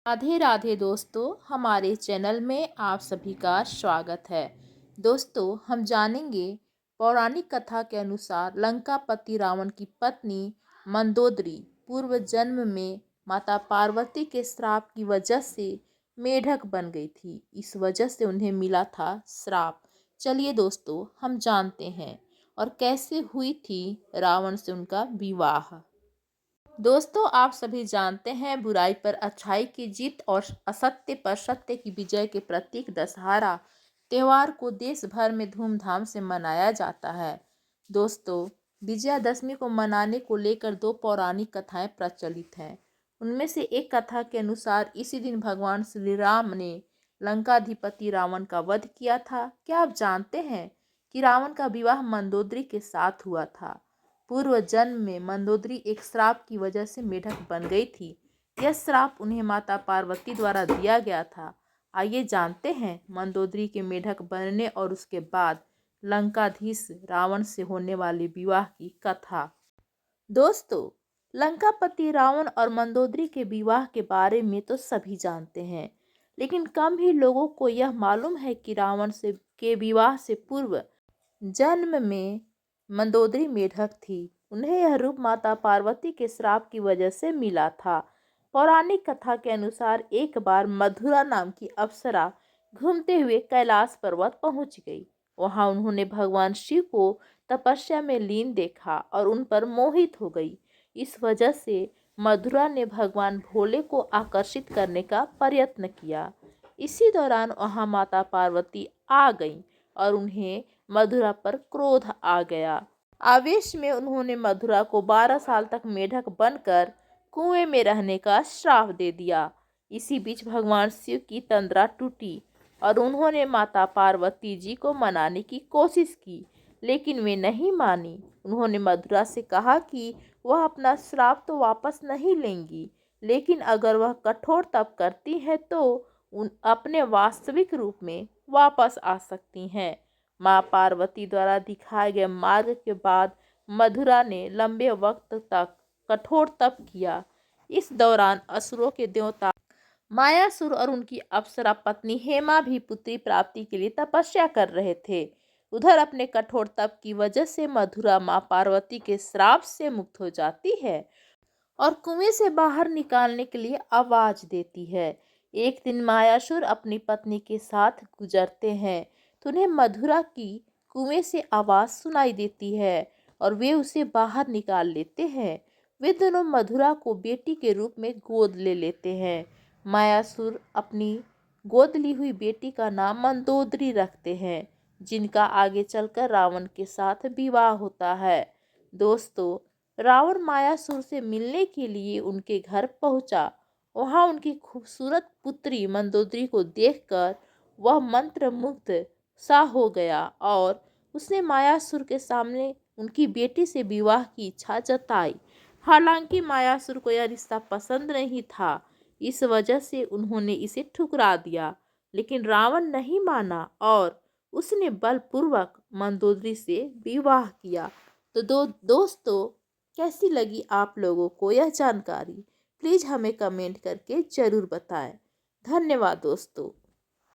राधे राधे दोस्तों, हमारे चैनल में आप सभी का स्वागत है। दोस्तों, हम जानेंगे पौराणिक कथा के अनुसार लंकापति रावण की पत्नी मंदोदरी पूर्व जन्म में माता पार्वती के श्राप की वजह से मेढक बन गई थी। इस वजह से उन्हें मिला था श्राप। चलिए दोस्तों, हम जानते हैं और कैसे हुई थी रावण से उनका विवाह। दोस्तों, आप सभी जानते हैं बुराई पर अच्छाई की जीत और असत्य पर सत्य की विजय के प्रतीक दशहरा त्योहार को देश भर में धूमधाम से मनाया जाता है। दोस्तों, विजयादशमी को मनाने को लेकर दो पौराणिक कथाएं प्रचलित हैं। उनमें से एक कथा के अनुसार इसी दिन भगवान श्री राम ने लंकाधिपति रावण का वध किया था। क्या आप जानते हैं कि रावण का विवाह मंदोदरी के साथ हुआ था? पूर्व जन्म में मंदोदरी एक श्राप की वजह से मेढक बन गई थी। यह श्राप उन्हें माता पार्वती द्वारा दिया गया था। आइए जानते हैं मंदोदरी के मेढक बनने और उसके बाद लंकाधीश रावण से होने वाले विवाह की कथा। दोस्तों, लंकापति रावण और मंदोदरी के विवाह के बारे में तो सभी जानते हैं, लेकिन कम ही लोगों को यह मालूम है कि रावण से के विवाह से पूर्व जन्म में मंदोदरी मेढक थी। उन्हें यह रूप माता पार्वती के श्राप की वजह से मिला था। पौराणिक कथा के अनुसार एक बार मधुरा नाम की अप्सरा घूमते हुए कैलाश पर्वत पहुंच गई। वहां उन्होंने भगवान शिव को तपस्या में लीन देखा और उन पर मोहित हो गई। इस वजह से मधुरा ने भगवान भोले को आकर्षित करने का प्रयत्न किया। इसी दौरान वहां माता पार्वती आ गईं और उन्हें मधुरा पर क्रोध आ गया। आवेश में उन्होंने मधुरा को 12 साल तक मेढक बनकर कुएं में रहने का श्राप दे दिया। इसी बीच भगवान शिव की तंद्रा टूटी और उन्होंने माता पार्वती जी को मनाने की कोशिश की, लेकिन वे नहीं मानी। उन्होंने मधुरा से कहा कि वह अपना श्राप तो वापस नहीं लेंगी, लेकिन अगर वह कठोर तप करती है तो उन अपने वास्तविक रूप में वापस आ सकती हैं। माँ पार्वती द्वारा दिखाए गए मार्ग के बाद मधुरा ने लंबे वक्त तक कठोर तप किया। इस दौरान असुरों के देवता मायासुर और उनकी अप्सरा पत्नी हेमा भी पुत्री प्राप्ति के लिए तपस्या कर रहे थे। उधर अपने कठोर तप की वजह से मधुरा माँ पार्वती के श्राप से मुक्त हो जाती है और कुएं से बाहर निकालने के लिए आवाज देती है। एक दिन मायासुर अपनी पत्नी के साथ गुजरते हैं तो उन्हें मधुरा की कुएं से आवाज सुनाई देती है और वे उसे बाहर निकाल लेते हैं। वे दोनों मधुरा को बेटी के रूप में गोद ले लेते हैं। मायासुर अपनी गोद ली हुई बेटी का नाम मंदोदरी रखते हैं, जिनका आगे चलकर रावण के साथ विवाह होता है। दोस्तों, रावण मायासुर से मिलने के लिए उनके घर पहुंचा। वहां उनकी खूबसूरत पुत्री मंदोदरी को देखकर वह मंत्र मुग्ध सा हो गया और उसने मायासुर के सामने उनकी बेटी से विवाह की इच्छा जताई। हालांकि मायासुर को यह रिश्ता पसंद नहीं था, इस वजह से उन्होंने इसे ठुकरा दिया, लेकिन रावण नहीं माना और उसने बलपूर्वक मंदोदरी से विवाह किया। तो दोस्तों, कैसी लगी आप लोगों को यह जानकारी? प्लीज़ हमें कमेंट करके ज़रूर बताएं। धन्यवाद दोस्तों।